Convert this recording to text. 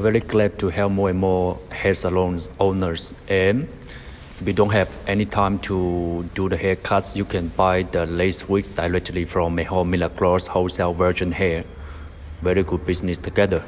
very glad to help more and more hair salon owners, and we don't have any time to do the haircuts. You can buy the lace wigs directly from Mejor Milagros Wholesale Virgin Hair. Very good business together.